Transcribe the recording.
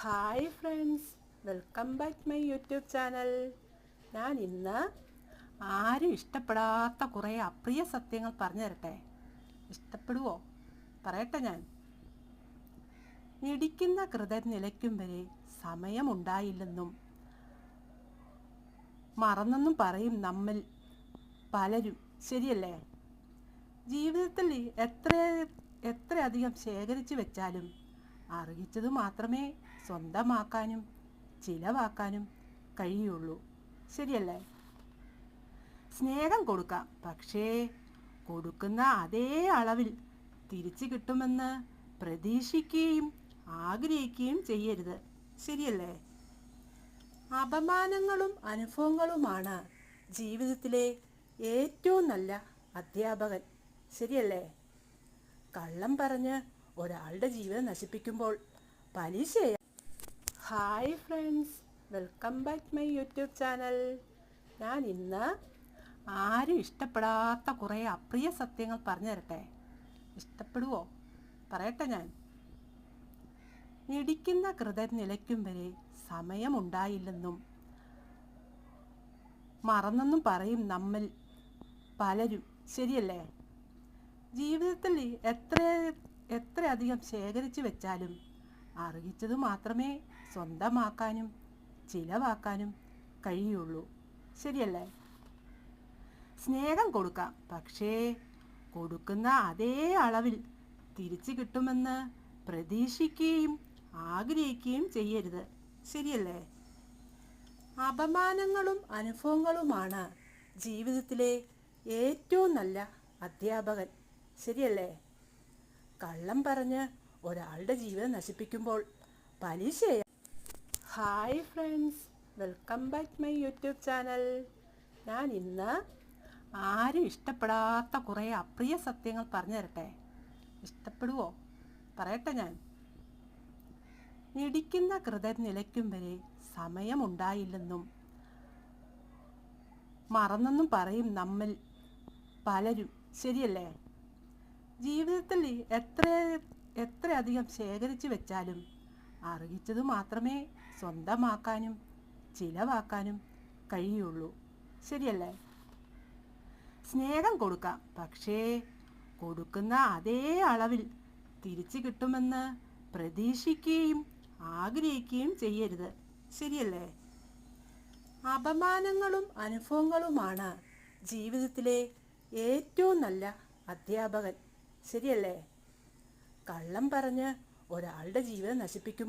Hi friends, welcome back my YouTube channel. ഞാൻ ഇന്ന് ആരും ഇഷ്ടപ്പെടാത്ത കുറേ അപ്രിയ സത്യങ്ങൾ പറഞ്ഞു തരട്ടെ. ഇഷ്ടപ്പെടുവോ? പറയട്ടെ ഞാൻ. ഇടിക്കുന്ന ഹൃദയം നിലയ്ക്കും വരെ സമയമുണ്ടായില്ലെന്നും മറന്നെന്നും പറയും നമ്മിൽ പലരും, ശരിയല്ലേ? ജീവിതത്തിൽ എത്രയധികം ശേഖരിച്ചു വെച്ചാലും അർഹിച്ചത് മാത്രമേ സ്വന്തമാക്കാനും ചിലവാക്കാനും കഴിയുള്ളൂ, ശരിയല്ലേ? സ്നേഹം കൊടുക്കാം, പക്ഷേ കൊടുക്കുന്ന അതേ അളവിൽ തിരിച്ചു കിട്ടുമെന്ന് പ്രതീക്ഷിക്കുകയും ആഗ്രഹിക്കുകയും ചെയ്യരുത്, ശരിയല്ലേ? അപമാനങ്ങളും അനുഭവങ്ങളുമാണ് ജീവിതത്തിലെ ഏറ്റവും നല്ല അധ്യാപകൻ, ശരിയല്ലേ? കള്ളം പറഞ്ഞ് ഒരാളുടെ ജീവിതം നശിപ്പിക്കുമ്പോൾ പലിശയാണ്. Hi friends, welcome back my YouTube channel. ഞാൻ ഇന്ന് ആരും ഇഷ്ടപ്പെടാത്ത കുറേ അപ്രിയ സത്യങ്ങൾ പറഞ്ഞു തരട്ടെ. ഇഷ്ടപ്പെടുവോ? പറയട്ടെ ഞാൻ. ഇടിക്കുന്ന ഹൃദയം നിലയ്ക്കും വരെ സമയമുണ്ടായില്ലെന്നും മറന്നെന്നും പറയും നമ്മിൽ പലരും, ശരിയല്ലേ? ജീവിതത്തിൽ എത്രയധികം ശേഖരിച്ചു വെച്ചാലും അർഹിച്ചത് മാത്രമേ സ്വന്തമാക്കാനും ചിലവാക്കാനും കഴിയുള്ളൂ, ശരിയല്ലേ? സ്നേഹം കൊടുക്കാം, പക്ഷേ കൊടുക്കുന്ന അതേ അളവിൽ തിരിച്ചു കിട്ടുമെന്ന് പ്രതീക്ഷിക്കുകയും ആഗ്രഹിക്കുകയും ചെയ്യരുത്, ശരിയല്ലേ? അപമാനങ്ങളും അനുഭവങ്ങളുമാണ് ജീവിതത്തിലെ ഏറ്റവും നല്ല അധ്യാപകൻ, ശരിയല്ലേ? കള്ളം പറഞ്ഞ് ഒരാളുടെ ജീവിതം നശിപ്പിക്കുമ്പോൾ പലിശയാണ്. Hi friends, welcome back my YouTube channel. ഞാൻ ഇന്ന് ആരും ഇഷ്ടപ്പെടാത്ത കുറേ അപ്രിയ സത്യങ്ങൾ പറഞ്ഞു തരട്ടെ. ഇഷ്ടപ്പെടുവോ? പറയട്ടെ ഞാൻ. ഇടിക്കുന്ന ഹൃദയം നിലയ്ക്കും വരെ സമയമുണ്ടായില്ലെന്നും മറന്നെന്നും പറയും നമ്മിൽ പലരും, ശരിയല്ലേ? ജീവിതത്തിൽ എത്രയധികം ശേഖരിച്ചു വെച്ചാലും അർഹിച്ചത് മാത്രമേ സ്വന്തമാക്കാനും ചിലവാക്കാനും കഴിയുള്ളൂ, ശരിയല്ലേ? സ്നേഹം കൊടുക്കാം, പക്ഷേ കൊടുക്കുന്ന അതേ അളവിൽ തിരിച്ചു കിട്ടുമെന്ന് പ്രതീക്ഷിക്കുകയും ആഗ്രഹിക്കുകയും ചെയ്യരുത്, ശരിയല്ലേ? അപമാനങ്ങളും അനുഭവങ്ങളുമാണ് ജീവിതത്തിലെ ഏറ്റവും നല്ല അധ്യാപകൻ, ശരിയല്ലേ? കള്ളം പറഞ്ഞ് ഒരാളുടെ ജീവിതം നശിപ്പിക്കും